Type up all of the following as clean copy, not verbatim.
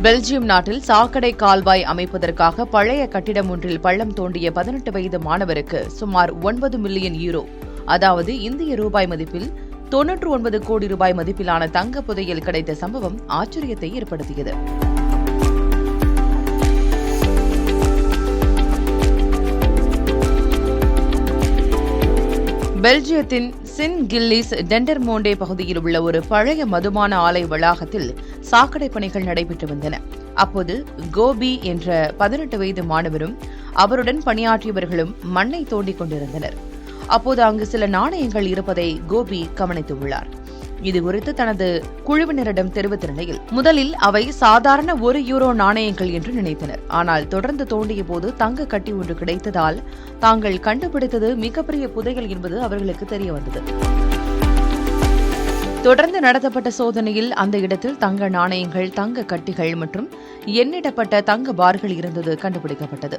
Belgium நாட்டில் சாக்கடை கால்வாய் அமைப்பதற்காக பழைய கட்டிடம் ஒன்றில் பள்ளம் தோண்டிய 18 வயது மாணவருக்கு சுமார் 9 மில்லியன் யூரோ, அதாவது இந்திய ரூபாய் மதிப்பில் 99 கோடி ரூபாய் மதிப்பிலான தங்க புதையல் கிடைத்த சம்பவம் ஆச்சரியத்தை ஏற்படுத்தியது. பெல்ஜியத்தின் சின் கில்லிஸ் டெண்டர்மோண்டே பகுதியில் உள்ள ஒரு பழைய மதுபான ஆலை வளாகத்தில் சாக்கடை பணிகள் நடைபெற்று வந்தன. அப்போது கோபி என்ற 18 வயது மாணவரும் அவருடன் பணியாற்றியவர்களும் மண்ணை தோண்டிக் கொண்டிருந்தனர். அப்போது அங்கு சில நாணயங்கள் இருப்பதை கோபி கவனித்துள்ளார். இதுகுறித்து தனது குழுவினரிடம் தெரிவித்த நிலையில் முதலில் அவை சாதாரண 1 யூரோ நாணயங்கள் என்று நினைத்தனர். ஆனால் தொடர்ந்து தோண்டிய போது தங்க கட்டி ஒன்று கிடைத்ததால் தாங்கள் கண்டுபிடித்தது மிகப்பெரிய புதையல் என்பது அவர்களுக்கு தெரியவந்தது. தொடர்ந்து நடத்தப்பட்ட சோதனையில் அந்த இடத்தில் தங்க நாணயங்கள், தங்க கட்டிகள் மற்றும் எண்ணிடப்பட்ட தங்க பார்கள் இருந்தது கண்டுபிடிக்கப்பட்டது.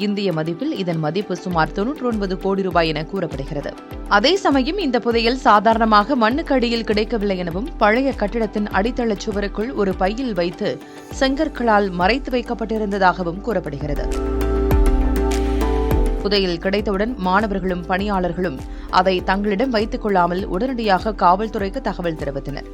இந்திய மதிப்பில் இதன் மதிப்பு சுமார் 99 கோடி ரூபாய் என கூறப்படுகிறது. அதே சமயம் இந்த புதையல் சாதாரணமாக மண்ணுக்கடியில் கிடைக்கவில்லை எனவும் பழைய கட்டிடத்தின் அடித்தள சுவருக்குள் ஒரு பையில் வைத்து செங்கற்களால் மறைத்து வைக்கப்பட்டிருந்ததாகவும் கூறப்படுகிறது. புதையல் கிடைத்தவுடன் மாணவர்களும் பணியாளர்களும் அதை தங்களிடம் வைத்துக் கொள்ளாமல் உடனடியாக காவல்துறைக்கு தகவல் தெரிவித்தனர்.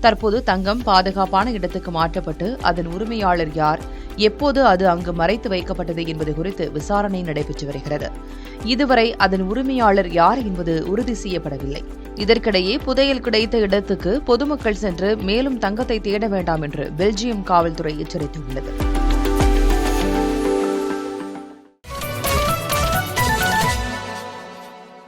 தற்போது தங்கம் பாதுகாப்பான இடத்துக்கு மாற்றப்பட்டு அதன் உரிமையாளர் யார், எப்போது அது அங்கு மறைத்து வைக்கப்பட்டது என்பது குறித்து விசாரணை நடைபெற்று வருகிறது. இதுவரை அதன் உரிமையாளர் யார் என்பது உறுதி செய்யப்படவில்லை. இதற்கிடையே புதையல் கிடைத்த இடத்துக்கு பொதுமக்கள் சென்று மேலும் தங்கத்தை தேட வேண்டாம் என்று பெல்ஜியம் காவல்துறை எச்சரித்துள்ளது.